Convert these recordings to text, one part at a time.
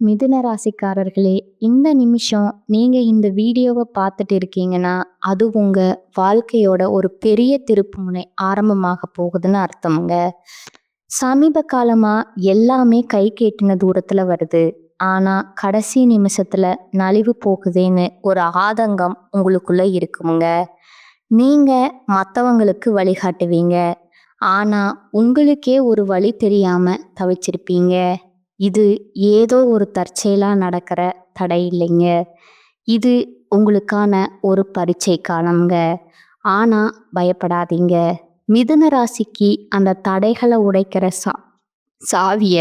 மிதுன ராசிக்காரர்களே, இந்த நிமிஷம் நீங்க இந்த வீடியோவை பார்த்துட்டு இருக்கீங்கன்னா, அது உங்க வாழ்க்கையோட ஒரு பெரிய திருப்புமுனை ஆரம்பமாக போகுதுன்னு அர்த்தம்ங்க. சமீப காலமா எல்லாமே கைக்கு எட்டுன தூரத்துல வருது. ஆனா கடைசி நிமிஷத்துல நலிவு போகுதேன்னு ஒரு ஆதங்கம் உங்களுக்குள்ள இருக்குமுங்க. நீங்க மத்தவங்களுக்கு வழிகாட்டுவீங்க. ஆனா உங்களுக்கே ஒரு வழி தெரியாம தவிச்சிருப்பீங்க. இது ஏதோ ஒரு தற்செயலா நடக்கிற தடை இல்லைங்க. இது உங்களுக்கான ஒரு பரீட்சை காலம்ங்க. ஆனா பயப்படாதீங்க. மிதுன ராசிக்கு அந்த தடைகளை உடைக்கிற சாவிய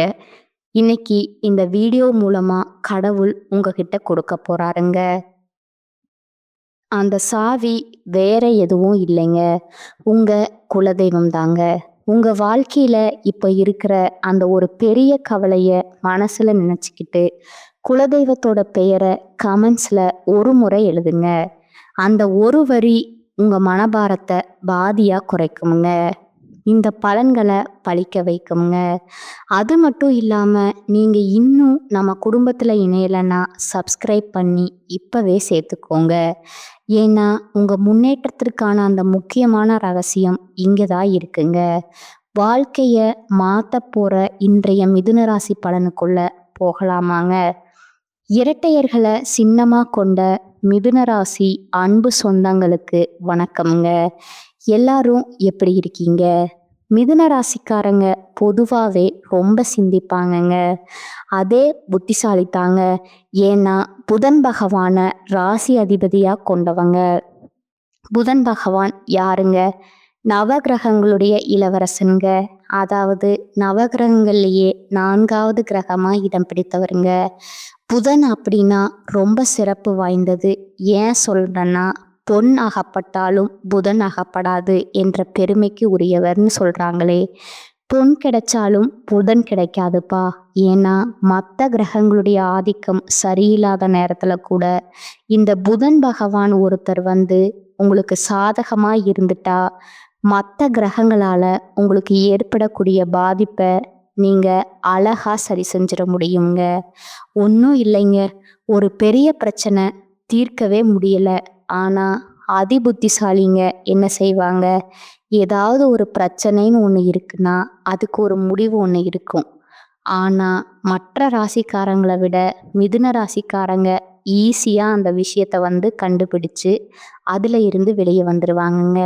இன்னைக்கு இந்த வீடியோ மூலமா கடவுள் உங்ககிட்ட கொடுக்க போறாருங்க. அந்த சாவி வேற எதுவும் இல்லைங்க, உங்க குலதெய்வம் தாங்க. உங்க வாழ்க்கையில இப்ப இருக்கிற அந்த ஒரு பெரிய கவலைய மனசுல நினைச்சுக்கிட்டு குலதெய்வத்தோட பெயரை கமெண்ட்ஸ்ல ஒரு முறை எழுதுங்க. அந்த ஒரு வரி உங்க மனபாரத்தை பாதியா குறைக்குமுங்க. இந்த பலன்களை பழிக்க வைக்குமுங்க. அது மட்டும் இல்லாம நீங்க இன்னும் நம்ம குடும்பத்துல இணையலைன்னா சப்ஸ்கிரைப் பண்ணி இப்பவே சேர்த்துக்கோங்க. ஏன்னா உங்க முன்னேற்றத்திற்கான அந்த முக்கியமான ரகசியம் இங்கதான் இருக்குங்க. வாழ்க்கைய மாத்த போற இன்றைய மிதுன ராசி பலனுக்குள்ள போகலாமாங்க? இரட்டையர்களை சின்னமா கொண்ட மிதுன ராசி அன்பு சொந்தங்களுக்கு வணக்கம்ங்க. எல்லாரும் எப்படி இருக்கீங்க? மிதுன ராசிக்காரங்க பொதுவாகவே ரொம்ப சிந்திப்பாங்கங்க. அதே புத்திசாலித்தாங்க. ஏன்னா புதன் பகவான ராசி அதிபதியா கொண்டவங்க. புதன் பகவான் யாருங்க? நவகிரகங்களுடைய இளவரசனுங்க. அதாவது நவகிரகங்கள்லயே 4வது கிரகமா இடம் பிடித்தவருங்க. புதன் அப்படின்னா ரொம்ப சிறப்பு வாய்ந்தது. ஏன் சொல்றேன்னா, பொன் அகப்பட்டாலும் புதன் அகப்படாது என்ற பெருமைக்கு உரியவர்னு சொல்றாங்களே. பொன் கிடைச்சாலும் புதன் கிடைக்காதுப்பா. ஏன்னா மற்ற கிரகங்களுடைய ஆதிக்கம் சரியில்லாத நேரத்துல கூட இந்த புதன் பகவான் ஒருத்தர் உங்களுக்கு சாதகமா இருந்துட்டா மற்ற கிரகங்களால உங்களுக்கு ஏற்படக்கூடிய பாதிப்பை நீங்க அழகா சரி செஞ்சிட முடியுங்க. ஒன்றும் இல்லைங்க, ஒரு பெரிய பிரச்சனை தீர்க்கவே முடியல. ஆனா அதிபுத்திசாலிங்க என்ன செய்வாங்க? ஏதாவது ஒரு பிரச்சனைன்னு ஒன்று இருக்குன்னா அதுக்கு ஒரு முடிவு ஒன்று இருக்கும். ஆனா மற்ற ராசிக்காரங்களை விட மிதுன ராசிக்காரங்க ஈஸியா அந்த விஷயத்த கண்டுபிடிச்சு அதுல இருந்து வெளியே வந்துருவாங்கங்க.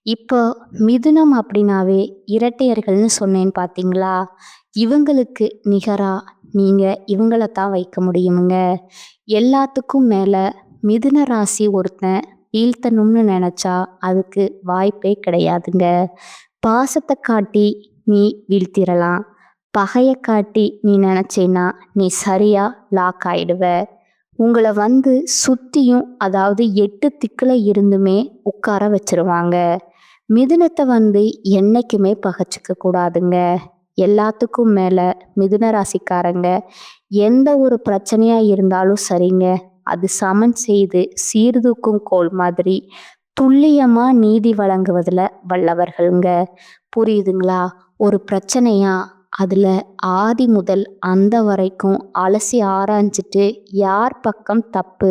இப்போ மிதுனம் அப்படின்னாவே இரட்டையர்கள்னு சொன்னேன்னு பார்த்தீங்களா? இவங்களுக்கு நிகரா நீங்க இவங்களத்தான் வைக்க முடியுமுங்க. எல்லாத்துக்கும் மேல மிதுன ராசி ஒருத்தன் வீழ்த்தணும்னு நினைச்சா அதுக்கு வாய்ப்பே கிடையாதுங்க. பாசத்தை காட்டி நீ வீழ்த்திடலாம். பகையை காட்டி நீ நினைச்சேன்னா நீ சரியா லாக் ஆயிடுவ. உங்களை சுத்தியும், அதாவது 8 திக்குல இருந்துமே உட்கார வச்சிருவாங்க. மிதுனத்தை என்னைக்குமே பகைச்சிக்க கூடாதுங்க. எல்லாத்துக்கும் மேல மிதுன ராசிக்காரங்க எந்த ஒரு பிரச்சனையா இருந்தாலும் சரிங்க, அது சமன் செய்து சீர்தூக்கும் கோல் மாதிரி துல்லியமா நீதி வழங்குவதுல வல்லவர்கள்ங்க. புரியுதுங்களா? ஒரு பிரச்சனையா அதுல ஆதி முதல் அந்த வரைக்கும் அலசி ஆராய்ஞ்சிட்டு யார் பக்கம் தப்பு,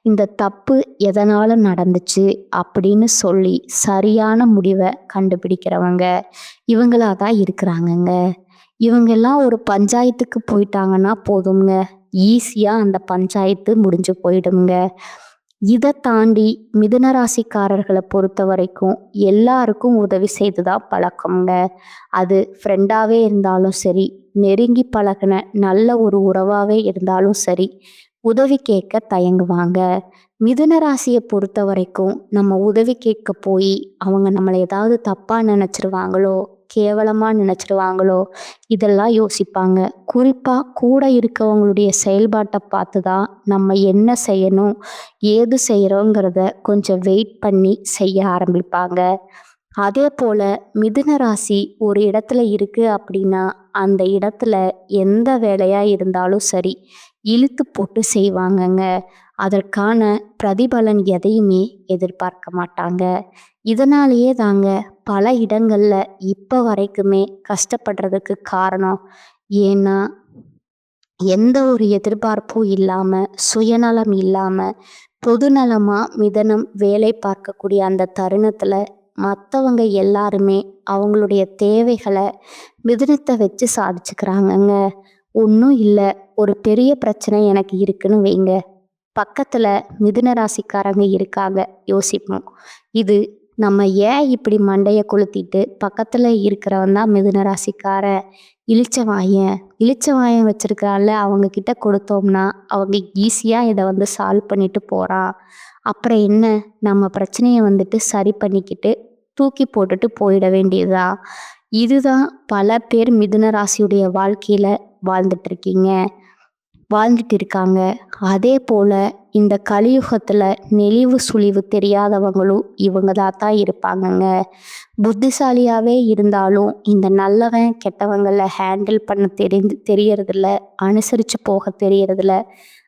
இந்த தப்பு எதனால நடந்துச்சு அப்படின்னு சொல்லி சரியான முடிவை கண்டுபிடிக்கிறவங்க இவங்களாதான் இருக்கிறாங்கங்க. இவங்கெல்லாம் ஒரு பஞ்சாயத்துக்கு போயிட்டாங்கன்னா போதுங்க, ஈஸியா அந்த பஞ்சாயத்து முடிஞ்சு போயிடுங்க. இதை தாண்டி மிதுன ராசிக்காரர்களை பொறுத்த வரைக்கும் எல்லாருக்கும் உதவி செய்துதான் பழக்கம்ங்க. அது ஃப்ரெண்டாவே இருந்தாலும் சரி, நெருங்கி பழகின நல்ல ஒரு உறவாவே இருந்தாலும் சரி, உதவி கேட்க தயங்குவாங்க. மிதுன ராசியை பொறுத்த வரைக்கும் நம்ம உதவி கேட்க போய் அவங்க நம்மளை ஏதாவது தப்பா நினைச்சிருவாங்களோ, கேவலமா நினைச்சிருவாங்களோ, இதெல்லாம் யோசிப்பாங்க. குறிப்பா கூட இருக்கவங்களுடைய செயல்பாட்டை பார்த்துதான் நம்ம என்ன செய்யணும், ஏது செய்யறோங்கிறத கொஞ்சம் வெயிட் பண்ணி செய்ய ஆரம்பிப்பாங்க. அதே போல மிதுன ராசி ஒரு இடத்துல இருக்கு அப்படின்னா அந்த இடத்துல எந்த வேலையா இருந்தாலும் சரி இழுத்து போட்டு செய்வாங்கங்க. அதற்கான பிரதிபலன் எதையுமே எதிர்பார்க்க மாட்டாங்க. இதனாலேயே தாங்க பல இடங்கள்ல இப்ப வரைக்குமே கஷ்டப்படுறதுக்கு காரணம். ஏன்னா எந்த ஒரு எதிர்பார்ப்பும் இல்லாம, சுயநலம் இல்லாம, பொதுநலமா மிதனம் வேலை பார்க்கக்கூடிய அந்த தருணத்துல, மத்தவங்க எல்லாருமே அவங்களுடைய தேவைகள மிதுனத்த வச்சு சாதிச்சுக்கிறாங்கங்க. ஒண்ணும் இல்ல, ஒரு பெரிய பிரச்சனை எனக்கு இருக்குன்னு வைங்க. பக்கத்துல மிதுன ராசிக்காரங்க இருக்காங்க, யோசிப்போம். இது நம்ம ஏன் இப்படி மண்டைய கொளுத்திட்டு பக்கத்துல இருக்கிறவன் தான் மிதுன ராசிக்காரன், இளிச்சவாயன் இளிச்சவாயன் வச்சிருக்கான்ல, அவங்க கிட்ட கொடுத்தோம்னா அவங்க ஈஸியா இதை சால்வ் பண்ணிட்டு போறான். அப்புறம் என்ன, நம்ம பிரச்சனையை சரி பண்ணிக்கிட்டு தூக்கி போட்டுட்டு போயிட வேண்டியதுதான். இதுதான் பல பேர் மிதுன ராசியுடைய வாழ்க்கையில வாழ்ந்துட்டு இருக்காங்க. அதே போல இந்த கலியுகத்துல நெளிவு சுழிவு தெரியாதவங்களும் இவங்க தான் இருப்பாங்கங்க. புத்திசாலியாவே இருந்தாலும் இந்த நல்லவன் கெட்டவங்களை ஹேண்டில் பண்ண தெரியறதில்ல, அனுசரிச்சு போக தெரியறதில்ல.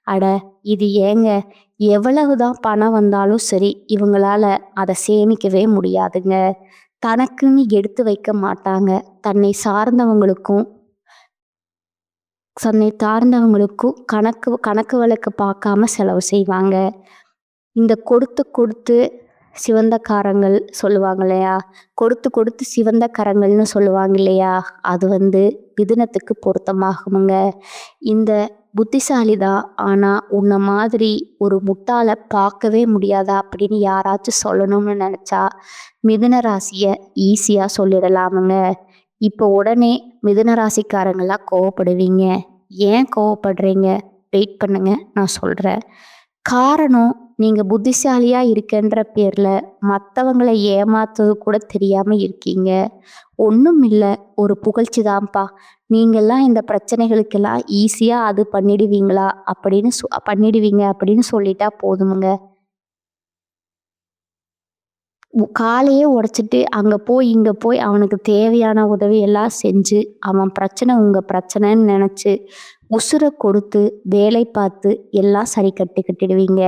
அட, இது ஏங்க, எவ்வளவுதான் பணம் வந்தாலும் சரி இவங்களால அதை சேமிக்கவே முடியாதுங்க. தனக்குன்னு எடுத்து வைக்க மாட்டாங்க. தன்னை சார்ந்தவங்களுக்கும் கணக்கு கணக்கு வழக்கு பார்க்காம செலவு செய்வாங்க. இந்த கொடுத்து கொடுத்து சிவந்த காரங்கள் சொல்லுவாங்க இல்லையா, கொடுத்து கொடுத்து சிவந்த கரங்கள்னு சொல்லுவாங்க இல்லையா, அது மிதுனத்துக்கு பொருத்தமாகுங்க. இந்த புத்திசாலி தான், ஆனால் உன்னை மாதிரி ஒரு முட்டாளை பார்க்கவே முடியாதா அப்படின்னு யாராச்சும் சொல்லணும்னு நினச்சா மிதுன ராசியை ஈஸியாக சொல்லிடலாமுங்க. இப்போ உடனே மிதுன ராசிக்காரங்களாம் கோவப்படுவீங்க. ஏன் கோவப்படுறீங்க? வெயிட் பண்ணுங்க, நான் சொல்கிறேன். காரணம், நீங்கள் புத்திசாலியாக இருக்கன்ற பேரில் மற்றவங்களை ஏமாத்துறது கூட தெரியாமல் இருக்கீங்க. ஒன்றும் இல்லை, ஒரு புகழ்ச்சி தான்ப்பா, நீங்கள்லாம் இந்த பிரச்சனைகளுக்கெல்லாம் ஈஸியாக அது பண்ணிடுவீங்க அப்படின்னு சொல்லிட்டா போதுமுங்க. காலையே உடைச்சிட்டு அங்கே போய் இங்கே போய் அவனுக்கு தேவையான உதவி எல்லாம் செஞ்சு அவன் பிரச்சனை உங்கள் பிரச்சனைன்னு நினச்சி உசுரை கொடுத்து வேலை பார்த்து எல்லாம் சரி கட்டிடுவீங்க.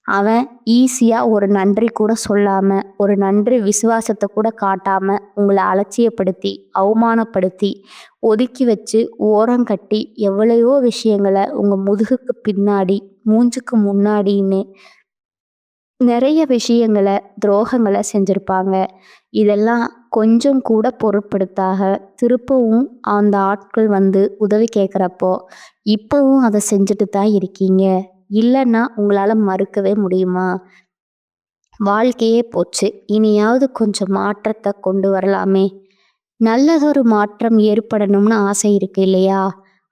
அவன் ஈஸியாக ஒரு நன்றி கூட சொல்லாமல், ஒரு நன்றி விசுவாசத்தை கூட காட்டாமல் உங்களை அலட்சியப்படுத்தி அவமானப்படுத்தி ஒதுக்கி வச்சு ஓரங்கட்டி எவ்வளையோ விஷயங்களை உங்கள் முதுகுக்கு பின்னாடி மூஞ்சுக்கு முன்னாடின்னு நிறைய விஷயங்களை துரோகங்களை செஞ்சுருப்பாங்க. இதெல்லாம் கொஞ்சம் கூட பொருட்படுத்தாக திருப்பவும் அந்த ஆட்கள் உதவி கேட்குறப்போ இப்போவும் அதை செஞ்சுட்டு தான் இருக்கீங்க. இல்லைன்னா உங்களால் மறுக்கவே முடியுமா? வாழ்க்கையே போச்சு, இனியாவது கொஞ்சம் மாற்றத்தை கொண்டு வரலாமே. நல்லதொரு மாற்றம் ஏற்படணும்னு ஆசை இருக்கு இல்லையா,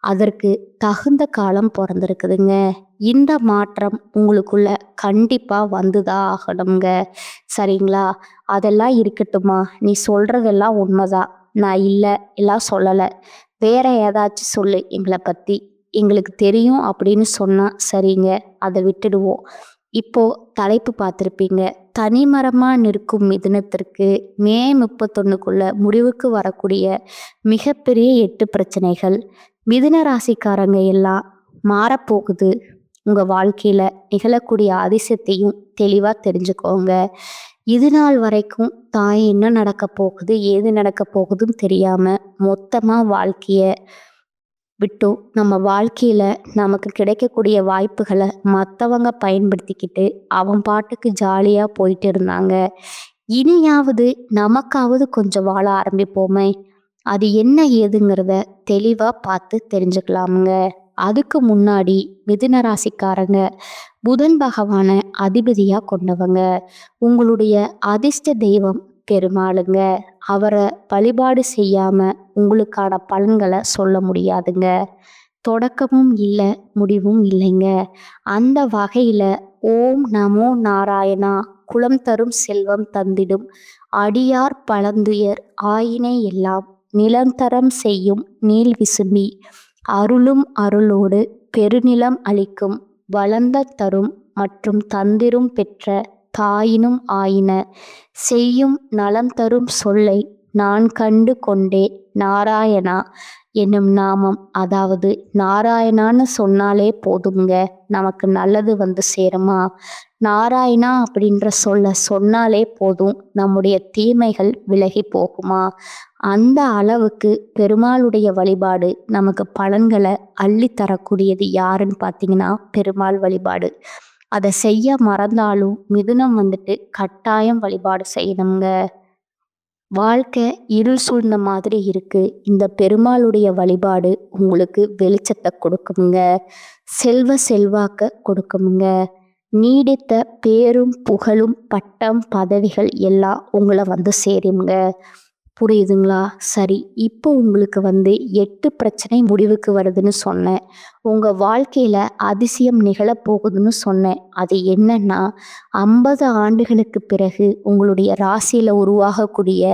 அதற்கு தகுந்த காலம் பிறந்திருக்குதுங்க. இந்த மாற்றம் உங்களுக்குள்ள கண்டிப்பா வந்துதான் ஆகணுங்க. சரிங்களா? அதெல்லாம் இருக்கட்டுமா, நீ சொல்றதெல்லாம் உண்மைதான், நான் இல்லை எல்லாம் சொல்லலை, வேற ஏதாச்சும் சொல்லு எங்களை பத்தி, எங்களுக்கு தெரியும் அப்படின்னு சொன்னா சரிங்க, அதை விட்டுடுவோம். இப்போ தலைப்பு பார்த்துருப்பீங்க, தனிமரமா நிற்கும் மிதுனத்திற்கு மே 31க்குள்ள முடிவுக்கு வரக்கூடிய மிகப்பெரிய 8 பிரச்சனைகள். மிதுன ராசிக்காரங்க எல்லாம் மாறப்போகுது. உங்க வாழ்க்கையில நிகழக்கூடிய அதிசயத்தையும் தெளிவா தெரிஞ்சுக்கோங்க. இது நாள் வரைக்கும் தான் என்ன நடக்க போகுது, ஏது நடக்க போகுதுன்னு தெரியாம மொத்தமா வாழ்க்கைய விட்டும் நம்ம வாழ்க்கையில நமக்கு கிடைக்கக்கூடிய வாய்ப்புகளை மற்றவங்க பயன்படுத்திக்கிட்டு அவன் பாட்டுக்கு ஜாலியா போயிட்டு இருந்தாங்க. இனியாவது நமக்காவது கொஞ்சம் வாழ ஆரம்பிப்போமே. அது என்ன ஏதுங்கிறத தெளிவா பார்த்து தெரிஞ்சுக்கலாமுங்க. அதுக்கு முன்னாடி மிதுன ராசிக்காரங்க புதன் பகவான அதிபதியா கொண்டவங்க. உங்களுடைய அதிர்ஷ்ட தெய்வம் பெருமாளுங்க. அவரை வழிபாடு செய்யாம உங்களுக்கான பலன்களை சொல்ல முடியாதுங்க. தொடக்கமும் இல்லை, முடிவும் இல்லைங்க. அந்த வகையில ஓம் நமோ நாராயணா, குலம் தரும் செல்வம் தந்திடும் அடியார் பழந்துயர் ஆயினை எல்லாம் நிலந்தரம் செய்யும் நீள் விசும்பி அருளும் அருளோடு பெருநிலம் அளிக்கும் வளர்ந்த தரும் மற்றும் தந்திரும் பெற்ற தாயினும் ஆயின செய்யும் நலம் தரும் சொல்லை நான் கண்டு கொண்டே நாராயணா என்னும் நாமம், அதாவது நாராயணான்னு சொன்னாலே போதுங்க, நமக்கு நல்லது வந்து சேருமா? நாராயணா அப்படின்ற சொன்னாலே போதும், நம்முடைய தீமைகள் விலகி போகுமா? அந்த அளவுக்கு பெருமாளுடைய வழிபாடு நமக்கு பலன்களை அள்ளி தரக்கூடியது யாருன்னு பார்த்தீங்கன்னா பெருமாள் வழிபாடு. அதை செய்ய மறந்தாலும் மிதுனம் வந்துட்டு கட்டாயம் வழிபாடு செய்யணுங்க. வாழ்க்கை இருள் சூழ்ந்த மாதிரி இருக்கு. இந்த பெருமாளுடைய வழிபாடு உங்களுக்கு வெளிச்சத்தை கொடுக்குமுங்க. செல்வாக்க கொடுக்குமுங்க. நீடித்த பேரும் புகழும் பட்டம் பதவிகள் எல்லாம் உங்களை வந்து சேருங்க. புரியுதுங்களா? சரி, இப்போ உங்களுக்கு வந்து 8 பிரச்சனை முடிவுக்கு வருதுன்னு சொன்னேன். உங்க வாழ்க்கையில அதிசயம் நிகழப்போகுதுன்னு சொன்னேன். அது என்னன்னா 50 ஆண்டுகளுக்கு பிறகு உங்களுடைய ராசியில உருவாகக்கூடிய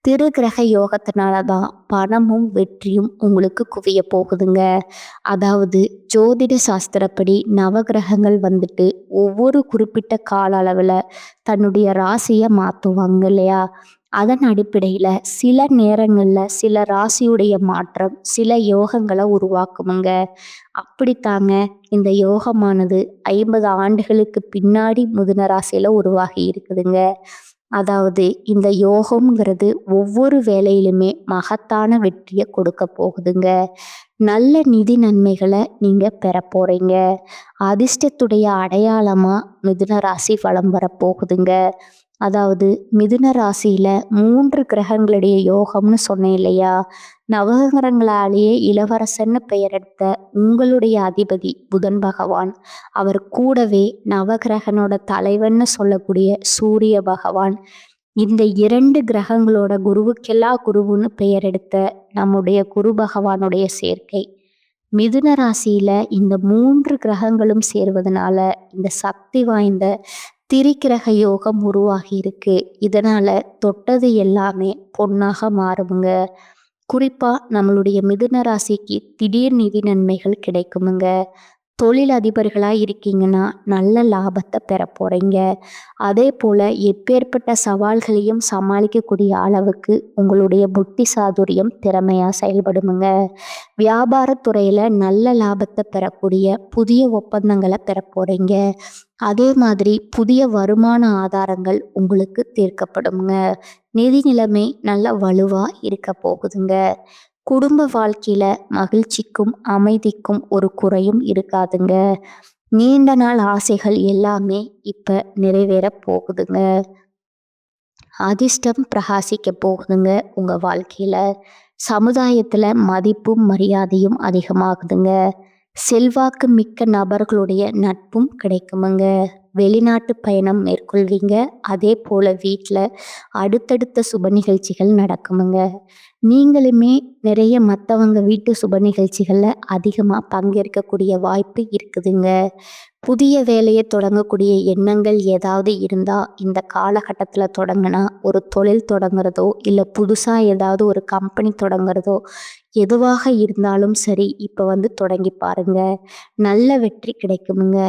திருக்கிரக யோகத்தினால தான் பணமும் வெற்றியும் உங்களுக்கு குவிய போகுதுங்க. அதாவது ஜோதிட சாஸ்திரப்படி நவகிரகங்கள் வந்துட்டு ஒவ்வொரு குறிப்பிட்ட கால அளவில் தன்னுடைய ராசியை மாற்றுவாங்க இல்லையா? அதன் அடிப்படையில் சில நேரங்களில் சில ராசியுடைய மாற்றம் சில யோகங்களை உருவாக்குமுங்க. அப்படித்தாங்க இந்த யோகமானது 50 ஆண்டுகளுக்கு பின்னாடி மிதுன ராசியில் உருவாகி இருக்குதுங்க. அதாவது இந்த யோகம்ங்கிறது ஒவ்வொரு வேலையிலுமே மகத்தான வெற்றியை கொடுக்க போகுதுங்க. நல்ல நிதி நன்மைகளை நீங்கள் பெற போகிறீங்க. அதிர்ஷ்டத்துடைய அடையாளமாக மிதுன ராசி வலம் வரப்போகுதுங்க. அதாவது மிதுன ராசியில் 3 கிரகங்களுடைய யோகம்னு சொன்னேன் இல்லையா? நவகிரகங்களாலேயே இளவரசன்னு பெயர் எடுத்த உங்களுடைய அதிபதி புதன் பகவான், அவர் கூடவே நவகிரகனோட தலைவன்னு சொல்லக்கூடிய சூரிய பகவான், இந்த 2 கிரகங்களோட குருவுக்கெல்லாம் குருவுன்னு பெயர் எடுத்த நம்முடைய குரு பகவானுடைய சேர்க்கை. மிதுன ராசியில இந்த 3 கிரகங்களும் சேர்வதனால இந்த சக்தி வாய்ந்த திரிக்கிரக யோகம் உருவாகி இருக்கு. இதனால தொட்டது எல்லாமே பொன்னாக மாறுமுங்க. குறிப்பா நம்மளுடைய மிதுன ராசிக்கு திடீர் நிதி நன்மைகள் கிடைக்குமுங்க. தொழில் அதிபர்களாக இருக்கீங்கன்னா நல்ல லாபத்தை பெற போகிறீங்க. அதே போல் எப்பேற்பட்ட சவால்களையும் சமாளிக்கக்கூடிய அளவுக்கு உங்களுடைய புத்தி சாதுரியம் திறமையாக செயல்படுமுங்க. வியாபாரத்துறையில் நல்ல லாபத்தை பெறக்கூடிய புதிய ஒப்பந்தங்களை பெற போகிறீங்க. அதே மாதிரி புதிய வருமான ஆதாரங்கள் உங்களுக்கு தீர்க்கப்படுங்க. நிதி நிலைமை நல்ல வலுவாக இருக்க போகுதுங்க. குடும்ப வாழ்க்கையில மகிழ்ச்சிக்கும் அமைதிக்கும் ஒரு குறையும் இருக்காதுங்க. நீண்ட நாள் ஆசைகள் எல்லாமே இப்ப நிறைவேற போகுதுங்க. அதிர்ஷ்டம் பிரகாசிக்க போகுதுங்க. உங்க வாழ்க்கையில சமுதாயத்துல மதிப்பும் மரியாதையும் அதிகமாகுதுங்க. செல்வாக்கு மிக்க நபர்களுடைய நட்பும் கிடைக்குமுங்க. வெளிநாட்டு பயணம் மேற்கொள்வீங்க. அதே போல் வீட்டில் அடுத்தடுத்த சுப நிகழ்ச்சிகள் நடக்குமுங்க. நீங்களுமே நிறைய மற்றவங்க வீட்டு சுப நிகழ்ச்சிகளில் அதிகமாக பங்கேற்கக்கூடிய வாய்ப்பு இருக்குதுங்க. புதிய வேலையை தொடங்கக்கூடிய எண்ணங்கள் ஏதாவது இருந்தால் இந்த காலகட்டத்தில் தொடங்கினா, ஒரு தொழில் தொடங்குறதோ இல்லை புதுசாக ஏதாவது ஒரு கம்பெனி தொடங்குறதோ எதுவாக இருந்தாலும் சரி, இப்போ வந்து தொடங்கி பாருங்க. நல்ல வெற்றி கிடைக்குமுங்க.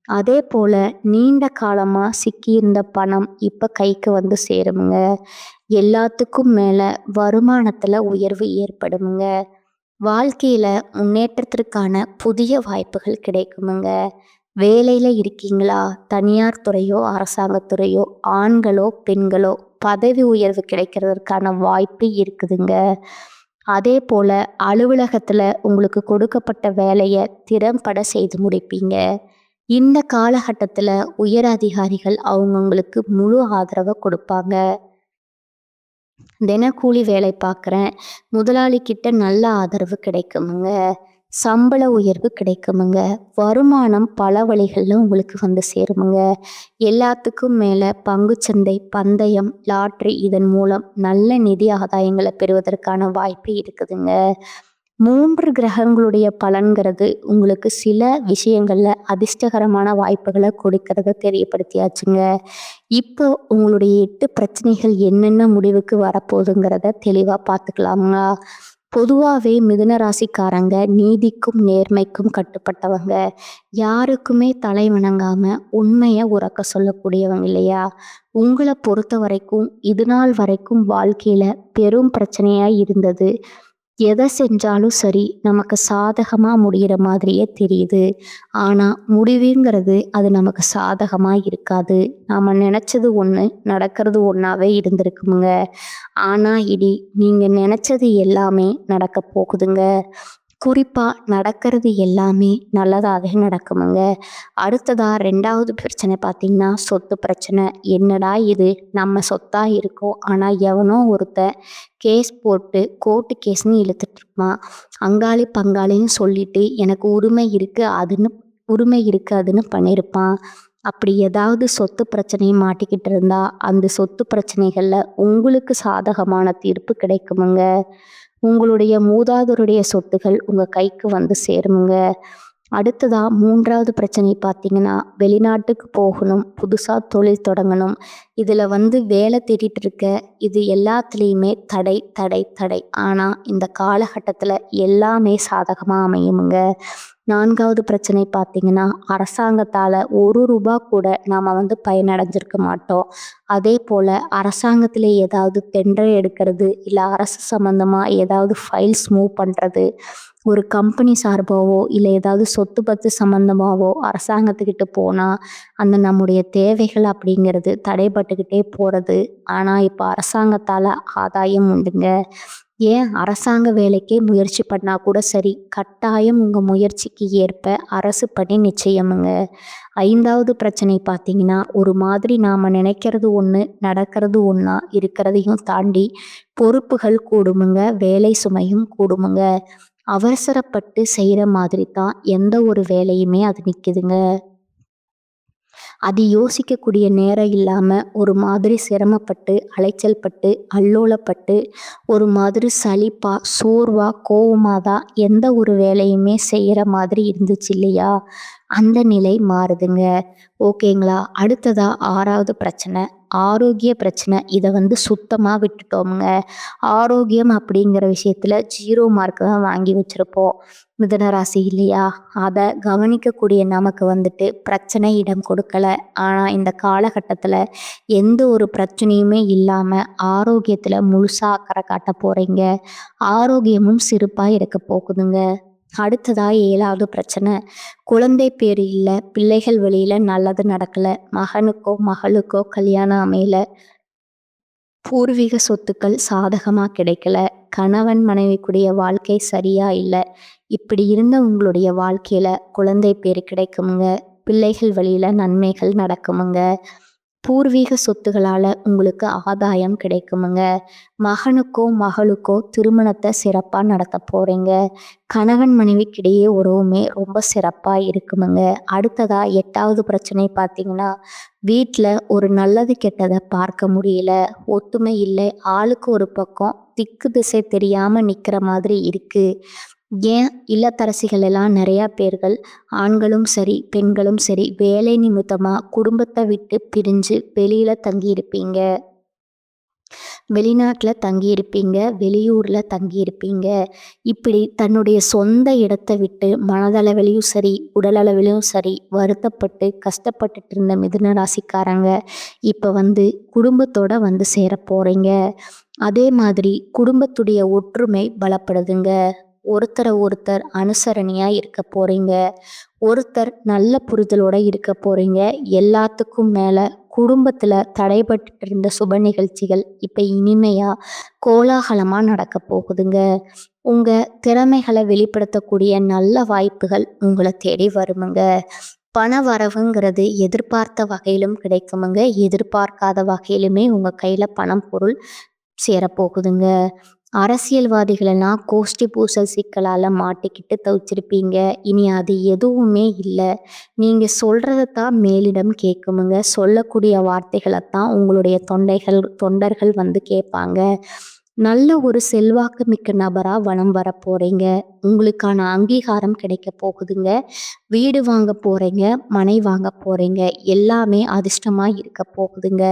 அதே போல் நீண்ட காலமாக சிக்கியிருந்த பணம் இப்போ கைக்கு வந்து சேருமுங்க. எல்லாத்துக்கும் மேலே வருமானத்தில் உயர்வு ஏற்படுமுங்க. வாழ்க்கையில் முன்னேற்றத்திற்கான புதிய வாய்ப்புகள் கிடைக்குமுங்க. வேலையில் இருக்கீங்களா? தனியார் துறையோ அரசாங்கத்துறையோ ஆண்களோ பெண்களோ பதவி உயர்வு கிடைக்கிறதுக்கான வாய்ப்பு இருக்குதுங்க. அதே போல் அலுவலகத்தில் உங்களுக்கு கொடுக்கப்பட்ட வேலையை திறம்பட செய்து முடிப்பீங்க. இந்த காலகட்டத்தில் உயர் அதிகாரிகள் அவங்கவுங்களுக்கு முழு ஆதரவை கொடுப்பாங்க. தினக்கூலி வேலை பார்க்குறேன், முதலாளிக்கிட்ட நல்ல ஆதரவு கிடைக்குமுங்க. சம்பள உயர்வு கிடைக்குமுங்க. வருமானம் பல வழிகளில் உங்களுக்கு வந்து சேருமுங்க. எல்லாத்துக்கும் மேலே பங்குச்சந்தை, பந்தயம், லாட்ரி இதன் மூலம் நல்ல நிதி ஆதாயங்களை பெறுவதற்கான வாய்ப்பு இருக்குதுங்க. 3 கிரகங்களுடைய பலன்கிறது உங்களுக்கு சில விஷயங்களில் அதிர்ஷ்டகரமான வாய்ப்புகளை கொடுக்கறத தெரியப்படுத்தியாச்சுங்க. இப்போ உங்களுடைய 8 பிரச்சனைகள் என்னென்ன முடிவுக்கு வரப்போகுதுங்கிறத தெளிவாக பார்த்துக்கலாங்களா? பொதுவாகவே மிதுன ராசிக்காரங்க நீதிக்கும் நேர்மைக்கும் கட்டுப்பட்டவங்க. யாருக்குமே தலை வணங்காம உண்மையை உறக்க சொல்லக்கூடியவங்க இல்லையா? உங்களை பொறுத்த வரைக்கும் இது நாள் வரைக்கும் வாழ்க்கையில் பெரும் பிரச்சனையாக இருந்தது எதை செஞ்சாலும் சரி நமக்கு சாதகமாக முடிகிற மாதிரியே தெரியுது. ஆனால் முடிவுங்கிறது அது நமக்கு சாதகமாக இருக்காது. நாம் நினச்சது ஒன்று நடக்கிறது ஒன்றாவே இருந்திருக்குமுங்க. ஆனால் இனி நீங்கள் நினச்சது எல்லாமே நடக்க போகுதுங்க. குறிப்பாக நடக்கிறது எல்லாமே நல்லதாகவே நடக்குமுங்க. அடுத்ததா 2வது பிரச்சனை பார்த்தீங்கன்னா, சொத்து பிரச்சனை. என்னடா இது நம்ம சொத்தா இருக்கோம். ஆனால் எவனோ ஒருத்தன் கேஸ் போட்டு கோர்ட்டு கேஸ்ன்னு இழுத்துட்ருப்பான். அங்காளி பங்காளின்னு சொல்லிட்டு எனக்கு உரிமை இருக்கு அதுன்னு பண்ணியிருப்பான். அப்படி ஏதாவது சொத்து பிரச்சனை மாட்டிக்கிட்டு இருந்தா அந்த சொத்து பிரச்சனைகளில் உங்களுக்கு சாதகமான தீர்ப்பு கிடைக்குமுங்க. உங்களுடைய மூதாதையருடைய சொத்துகள் உங்கள் கைக்கு வந்து சேருமுங்க. அடுத்ததா 3வது பிரச்சனை பார்த்தீங்கன்னா, வெளிநாட்டுக்கு போகணும், புதுசாக தொழில் தொடங்கணும். இதில் வேலை தேடிட்டு இருக்க இது எல்லாத்துலேயுமே தடை தடை தடை. ஆனால் இந்த காலகட்டத்தில் எல்லாமே சாதகமாக அமையுமுங்க. 4வது பிரச்சனை பார்த்தீங்கன்னா, அரசாங்கத்தால் ரூபா கூட நாம் பயனடைஞ்சிருக்க மாட்டோம். அதே போல் அரசாங்கத்தில் ஏதாவது டெண்டர் எடுக்கிறது, இல்லை அரசு சம்மந்தமாக ஏதாவது ஃபைல்ஸ் மூவ் பண்ணுறது, ஒரு கம்பெனி சார்பாவோ இல்லை ஏதாவது சொத்து பத்து சம்மந்தமாகவோ அரசாங்கத்துக்கிட்ட போனால் அந்த நம்முடைய தேவைகள் அப்படிங்கிறது தடைபட்டுக்கிட்டே போகிறது. ஆனால் இப்போ அரசாங்கத்தால் ஆதாயம் உண்டுங்க. ஏன் அரசாங்க வேலைக்கே முயற்சி பண்ணால் கூட சரி, கட்டாயம் உங்கள் முயற்சிக்கு ஏற்ப அரசு பணி நிச்சயமுங்க. 5வது பிரச்சனை பார்த்தீங்கன்னா, ஒரு மாதிரி நாம் நினைக்கிறது ஒன்று நடக்கிறது ஒன்றா இருக்கிறதையும் தாண்டி பொறுப்புகள் கூடுமுங்க, வேலை சுமையும் கூடுமுங்க. அவசரப்பட்டு செய்கிற மாதிரி தான் எந்த ஒரு வேலையுமே அது நிற்குதுங்க. அது யோசிக்கக்கூடிய நேரம் இல்லாமல் ஒரு மாதிரி சிரமப்பட்டு அலைச்சல் பட்டு அல்லோலப்பட்டு ஒரு மாதிரி சலிப்பாக சோர்வாக கோவமாக தான் எந்த ஒரு வேலையுமே செய்கிற மாதிரி இருந்துச்சு இல்லையா? அந்த நிலை மாறுதுங்க. ஓகேங்களா? அடுத்ததா 6வது பிரச்சனை ஆரோக்கிய பிரச்சனை. இதை சுத்தமாக விட்டுட்டோமுங்க. ஆரோக்கியம் அப்படிங்கிற விஷயத்தில் 0 மார்க் தான் வாங்கி வச்சுருப்போம் மிதுனராசி இல்லையா? அதை கவனிக்கக்கூடிய நமக்கு பிரச்சனை இடம் கொடுக்கல. ஆனால் இந்த காலகட்டத்தில் எந்த ஒரு பிரச்சனையுமே இல்லாமல் ஆரோக்கியத்தில் முழுசாக அக்கறை காட்ட போகிறீங்க. ஆரோக்கியமும் சிறப்பாக இருக்க போகுதுங்க. அடுத்ததா 7வது பிரச்சனை குழந்தை பேர் இல்லை, பிள்ளைகள் வழியில் நல்லது நடக்கலை, மகனுக்கோ மகளுக்கோ கல்யாணம் அமையல, பூர்வீக சொத்துக்கள் சாதகமாக கிடைக்கல, கணவன் மனைவிக்குடைய வாழ்க்கை சரியா இல்லை. இப்படி இருந்த உங்களுடைய வாழ்க்கையில் குழந்தை பேர் கிடைக்குமுங்க, பிள்ளைகள் வழியில் நன்மைகள் நடக்குமுங்க, பூர்வீக சொத்துகளால் உங்களுக்கு ஆதாயம் கிடைக்குமுங்க, மகனுக்கோ மகளுக்கோ திருமணத்தை சிறப்பாக நடத்த போகிறீங்க, கணவன் மனைவிக்கிடையே உறவுமே ரொம்ப சிறப்பாக இருக்குமுங்க. அடுத்ததா 8வது பிரச்சனை பார்த்தீங்கன்னா, வீட்டில் ஒரு நல்லது கெட்டதை பார்க்க முடியல, ஒத்துமை இல்லை, ஆளுக்கு ஒரு பக்கம் திக்கு திசை தெரியாமல் நிற்கிற மாதிரி இருக்குது. ஏன் இல்லத்தரசிகள் எல்லாம் நிறையா பேர்கள் ஆண்களும் சரி பெண்களும் சரி வேலை நிமித்தமாக குடும்பத்தை விட்டு பிரிஞ்சு வெளியில் தங்கியிருப்பீங்க, வெளிநாட்டில் தங்கியிருப்பீங்க, வெளியூரில் தங்கியிருப்பீங்க. இப்படி தன்னுடைய சொந்த இடத்தை விட்டு மனதளவிலையும் சரி உடலளவிலையும் சரி வருத்தப்பட்டு கஷ்டப்பட்டுட்டு இருந்த மிதுன ராசிக்காரங்க இப்போ குடும்பத்தோட சேர போகிறீங்க. அதே மாதிரி குடும்பத்துடைய ஒற்றுமை பலப்படுதுங்க. ஒருத்தரை ஒருத்தர் அனுசரணையாக இருக்க போகிறீங்க, ஒருத்தர் நல்ல புரிதலோடு இருக்க போகிறீங்க. எல்லாத்துக்கும் மேலே குடும்பத்தில் தடைபட்டு இருந்த சுப நிகழ்ச்சிகள் இப்போ இனிமையாக கோலாகலமாக நடக்க போகுதுங்க. உங்கள் திறமைகளை வெளிப்படுத்தக்கூடிய நல்ல வாய்ப்புகள் உங்களை தேடி வருமுங்க. பண வரவுங்கிறது எதிர்பார்த்த வகையிலும் கிடைக்குமுங்க, எதிர்பார்க்காத வகையிலுமே உங்கள் கையில் பணம் பொருள் சேரப்போகுதுங்க. அரசியல்வாதிகளெல்லாம் கோஷ்டி பூசல் சிக்கலால் மாட்டிக்கிட்டு தவிச்சிருப்பீங்க. இனி அது எதுவுமே இல்லை. நீங்கள் சொல்கிறத தான் மேலிடம் கேட்குமுங்க, சொல்லக்கூடிய வார்த்தைகளை தான் உங்களுடைய தொண்டர்கள் கேட்பாங்க. நல்ல ஒரு செல்வாக்கு மிக்க நபராக வலம் வர போகிறீங்க. உங்களுக்கான அங்கீகாரம் கிடைக்க போகுதுங்க. வீடு வாங்க போகிறீங்க, மனை வாங்க போகிறீங்க, எல்லாமே அதிர்ஷ்டமாக இருக்க போகுதுங்க.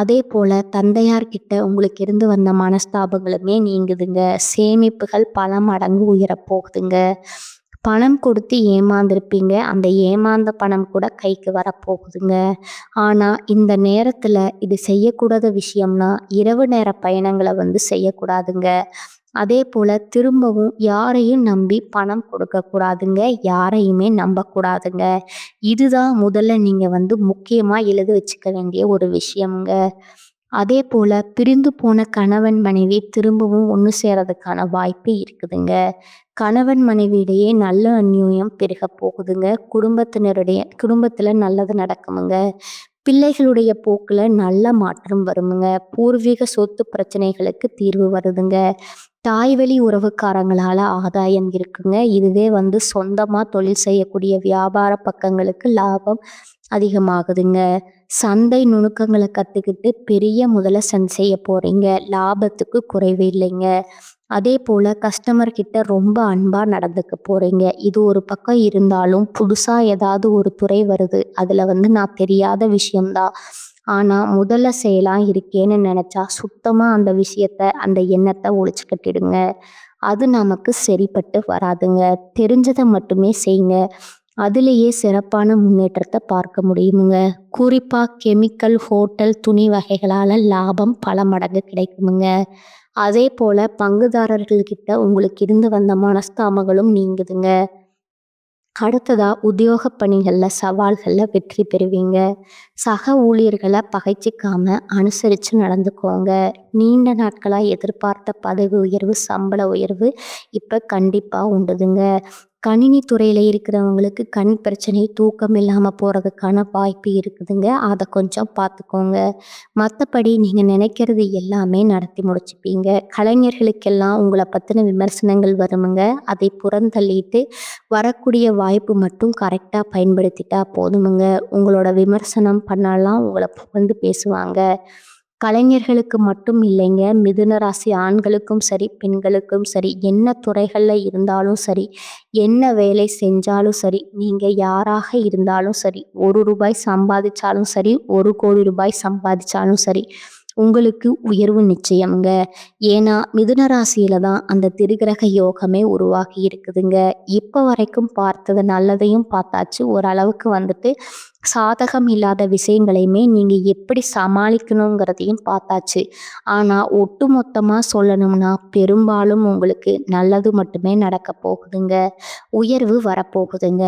அதே போல் தந்தையார்கிட்ட உங்களுக்கு இருந்து வந்த மனஸ்தாபங்களுமே நீங்குதுங்க. சேமிப்புகள் பல மடங்கு உயரப்போகுதுங்க. பணம் கொடுத்து ஏமாந்துருப்பீங்க, அந்த ஏமாந்த பணம் கூட கைக்கு வரப்போகுதுங்க. ஆனால் இந்த நேரத்தில் இது செய்யக்கூடாத விஷயம்னா இரவு நேர பயணங்களை செய்யக்கூடாதுங்க. அதே போல் திரும்பவும் யாரையும் நம்பி பணம் கொடுக்கக்கூடாதுங்க. யாரையுமே நம்பக்கூடாதுங்க. இதுதான் முதல்ல நீங்கள் முக்கியமாக எழுதி வச்சுக்க வேண்டிய ஒரு விஷயம்ங்க. அதே போல் பிரிந்து போன கணவன் மனைவி திரும்பவும் ஒன்று சேரதுக்கான வாய்ப்பு இருக்குதுங்க. கணவன் மனைவியிடையே நல்ல அந்யோன்யம் பெருக போகுதுங்க. குடும்பத்தில் நல்லது நடக்குமுங்க. பிள்ளைகளுடைய போக்கில் நல்ல மாற்றம் வருமுங்க. பூர்வீக சொத்து பிரச்சனைகளுக்கு தீர்வு வருதுங்க. தாய்வழி உறவுக்காரங்களால் ஆதாயம் இருக்குங்க. இதுவே சொந்தமாக தொழில் செய்யக்கூடிய வியாபார பக்கங்களுக்கு லாபம் அதிகமாகுதுங்க. சந்தை நுணுக்கங்களை கற்றுக்கிட்டு பெரிய முதல்ல செய்ய போகிறீங்க. லாபத்துக்கு குறைவு இல்லைங்க. அதே போல் கஸ்டமர் கிட்ட ரொம்ப அன்பாக நடந்துக்க போகிறீங்க. இது ஒரு பக்கம் இருந்தாலும் புதுசாக ஏதாவது ஒரு துறை வருது. அதில் நான் தெரியாத விஷயம்தான், ஆனால் முதல்ல செய்யலாம் இருக்கேன்னு நினச்சா சுத்தமாக அந்த விஷயத்தை அந்த எண்ணத்தை ஒழிச்சு கட்டிடுங்க. அது நமக்கு சரிப்பட்டு வராதுங்க. தெரிஞ்சதை மட்டுமே செய்யுங்க. அதுலேயே சிறப்பான முன்னேற்றத்தை பார்க்க முடியுமுங்க. குறிப்பாக கெமிக்கல், ஹோட்டல், துணி வகைகளால் லாபம் பல மடங்கு கிடைக்குமுங்க. அதே போல் பங்குதாரர்கள்கிட்ட உங்களுக்கு இருந்து வந்த மனஸ்தாபங்களும் நீங்குதுங்க. அடுத்ததா உத்தியோக பணிகளில் சவால்களில் வெற்றி பெறுவீங்க. சக ஊழியர்களை பகைச்சிக்காம அனுசரித்து நடந்துக்கோங்க. நீண்ட நாட்களாக எதிர்பார்த்த பதவி உயர்வு, சம்பள உயர்வு இப்போ கண்டிப்பாக உண்டுதுங்க. கணினி துறையில் இருக்கிறவங்களுக்கு கண் பிரச்சனை, தூக்கம் இல்லாமல் போகிறதுக்கான வாய்ப்பு இருக்குதுங்க. அதை கொஞ்சம் பார்த்துக்கோங்க. மற்றபடி நீங்கள் நினைக்கிறது எல்லாமே நடத்தி முடிச்சுப்பீங்க. கலைஞர்களுக்கெல்லாம் உங்களை பற்றின விமர்சனங்கள் வருமுங்க. அதை புறந்தள்ளிட்டு வரக்கூடிய வாய்ப்பு மட்டும் கரெக்டாக பயன்படுத்திட்டா போதுமுங்க. உங்களோட விமர்சனம் பண்ணலாம், உங்களை பேசுவாங்க. கலைஞர்களுக்கு மட்டும் இல்லைங்க, மிதுன ராசி ஆண்களுக்கும் சரி, பெண்களுக்கும் சரி, என்ன துறைகளில் இருந்தாலும் சரி, என்ன வேலை செஞ்சாலும் சரி, நீங்கள் யாராக இருந்தாலும் சரி, ₹1 சம்பாதிச்சாலும் சரி, ₹1,00,00,000 சம்பாதிச்சாலும் சரி, உங்களுக்கு உயர்வு நிச்சயம்ங்க. ஏன்னா மிதுன ராசியில தான் அந்த திருகிரக யோகமே உருவாகி இருக்குதுங்க. இப்போ வரைக்கும் பார்த்தது நல்லதையும் பார்த்தாச்சு. ஓரளவுக்கு சாதகம் இல்லாத விஷயங்களையுமே நீங்கள் எப்படி சமாளிக்கணுங்கிறதையும் பார்த்தாச்சு. ஆனால் ஒட்டு மொத்தமாக சொல்லணும்னா பெரும்பாலும் உங்களுக்கு நல்லது மட்டுமே நடக்க போகுதுங்க. உயர்வு வரப்போகுதுங்க.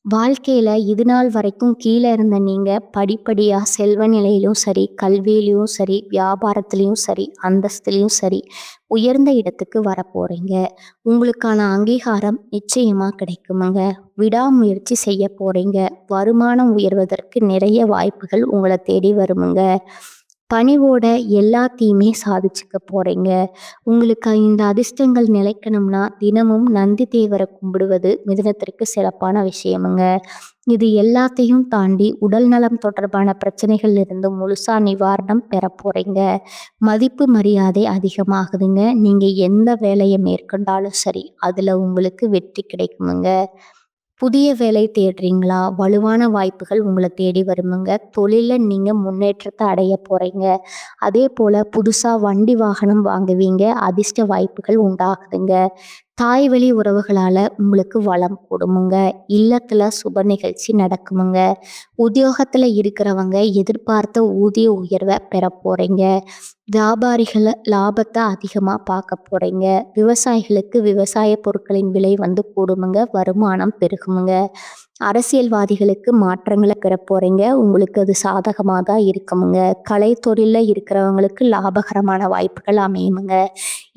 வாழ்க்கையில் இது நாள் வரைக்கும் கீழே இருந்த நீங்கள் படிப்படியாக செல்வ நிலையிலும் சரி, கல்வியிலையும் சரி, வியாபாரத்துலேயும் சரி, அந்தஸ்துலேயும் சரி உயர்ந்த இடத்துக்கு வரப்போகிறீங்க. உங்களுக்கான அங்கீகாரம் நிச்சயமாக கிடைக்குமுங்க. விடாமுயற்சி செய்ய போகிறீங்க. வருமானம் உயர்வதற்கு நிறைய வாய்ப்புகள் உங்களை தேடி வருமுங்க. பணிவோட எல்லாத்தையுமே சாதிச்சுக்க போகிறீங்க. உங்களுக்கு இந்த அதிர்ஷ்டங்கள் நிலைக்கணும்னா தினமும் நந்தி தேவரை கும்பிடுவது மிதுனத்திற்கு சிறப்பான விஷயமுங்க. இது எல்லாத்தையும் தாண்டி உடல் நலம் தொடர்பான பிரச்சனைகள் இருந்து முழுசாக நிவாரணம் பெற போகிறீங்க. மதிப்பு மரியாதை அதிகமாகுதுங்க. நீங்கள் எந்த வேலையை மேற்கொண்டாலும் சரி, அதில் உங்களுக்கு வெற்றி கிடைக்குமுங்க. புதிய வேலை தேடுறீங்களா? வலுவான வாய்ப்புகள் உங்களை தேடி வருமுங்க. தொழிலில் நீங்கள் முன்னேற்றத்தை அடைய போகிறீங்க. அதே போல் புதுசாக வண்டி வாகனம் வாங்குவீங்க. அதிர்ஷ்ட வாய்ப்புகள் உண்டாகுதுங்க. தாய் வழி உறவுகளால் உங்களுக்கு வளம் கூடுமுங்க. இல்லத்தில் சுப நிகழ்ச்சி நடக்குமுங்க. உத்தியோகத்தில் இருக்கிறவங்க எதிர்பார்த்த ஊதிய உயர்வை பெற போகிறீங்க. வியாபாரிகளை லாபத்தை அதிகமாக பார்க்க போகிறீங்க. விவசாயிகளுக்கு விவசாய பொருட்களின் விலை கூடுமுங்க. வருமானம் பெருகுமுங்க. அரசியல்வாதிகளுக்கு மாற்றங்களை பெற போகிறீங்க. உங்களுக்கு அது சாதகமாக தான் இருக்குமுங்க. கலைத்தொழிலில் இருக்கிறவங்களுக்கு லாபகரமான வாய்ப்புகள் அமையுமுங்க.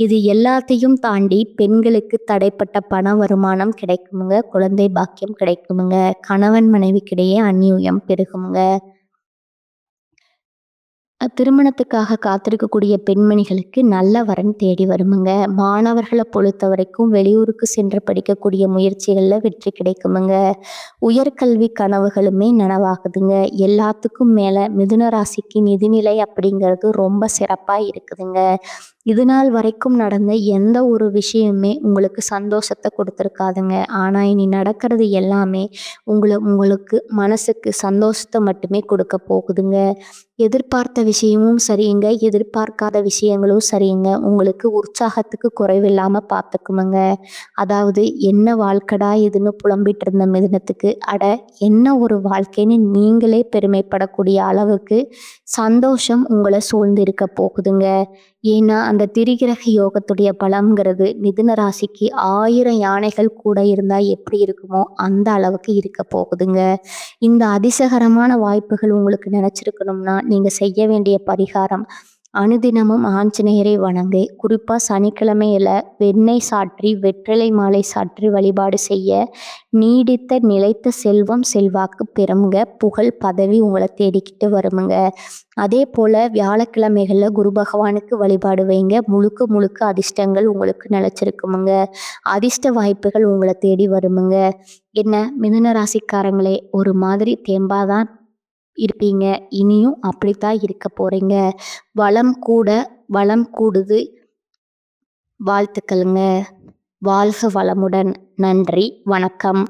இது எல்லாத்தையும் தாண்டி பெண்களுக்கு தடைப்பட்ட பண வருமானம் கிடைக்குமுங்க. குழந்தை பாக்கியம் கிடைக்குமுங்க. கணவன் மனைவிக்கிடையே அந்யோன்யம் பெருகுமுங்க. திருமணத்துக்காக காத்திருக்கக்கூடிய பெண்மணிகளுக்கு நல்ல வரன் தேடி வருமுங்க. மாணவர்களை பொறுத்த வரைக்கும் வெளியூருக்கு சென்று படிக்கக்கூடிய முயற்சிகளில் வெற்றி கிடைக்குமுங்க. உயர்கல்வி கனவுகளுமே நனவாகுதுங்க. எல்லாத்துக்கும் மேலே மிதுன ராசிக்கு நிதிநிலை அப்படிங்கிறது ரொம்ப சிறப்பாக இருக்குதுங்க. இது நாள் வரைக்கும் நடந்த எந்த ஒரு விஷயமுமே உங்களுக்கு சந்தோஷத்தை கொடுத்துருக்காதுங்க. ஆனால் இனி நடக்கிறது எல்லாமே உங்களுக்கு மனசுக்கு சந்தோஷத்தை மட்டுமே கொடுக்க போகுதுங்க. எதிர்பார்த்த விஷயமும் சரிங்க, எதிர்பார்க்காத விஷயங்களும் சரிங்க. உங்களுக்கு உற்சாகத்துக்கு குறைவில்லாமல் பார்த்துக்குமுங்க. அதாவது என்ன வாழ்க்கடா இதுன்னு புலம்பிட்டு இருந்த மிதுனத்துக்கு என்ன ஒரு வாழ்க்கைன்னு நீங்களே பெருமைப்படக்கூடிய அளவுக்கு சந்தோஷம் உங்களை சூழ்ந்து இருக்க போகுதுங்க. ஏன்னா அந்த திரிகிரக யோகத்துடைய பலம்ங்கிறது மிதுன ராசிக்கு 1000 யானைகள் கூட இருந்தா எப்படி இருக்குமோ அந்த அளவுக்கு இருக்க போகுதுங்க. இந்த அதிர்ஷ்டகரமான வாய்ப்புகள் உங்களுக்கு நினைச்சிருக்கணும்னா நீங்க செய்ய வேண்டிய பரிகாரம் அனுதினமும் ஆஞ்சநேயரை வணங்கு. குறிப்பா சனிக்கிழமையில வெண்ணெய் சாற்றி வெற்றிலை மாலை சாற்றி வழிபாடு செய்ய நீடித்த நிலைத்த செல்வம் செல்வாக்கு பெறுங்க. புகழ் பதவி உங்களை தேடிக்கிட்டு வருமுங்க. அதே போல வியாழக்கிழமைகள்ல குரு பகவானுக்கு வழிபாடு வைங்க. முழுக்க முழுக்க அதிர்ஷ்டங்கள் உங்களுக்கு நிலைச்சிருக்குமுங்க. அதிர்ஷ்ட வாய்ப்புகள் உங்களை தேடி வருமுங்க. என்ன மிதுன ராசிக்காரங்களே, ஒரு மாதிரி தேம்பாதான் இருப்பீங்க. இனியும் அப்படித்தான் இருக்க போறீங்க. வளம் கூட வளம் கூடுது. வாழ்த்துக்களுங்க. வாழ்க வளமுடன். நன்றி, வணக்கம்.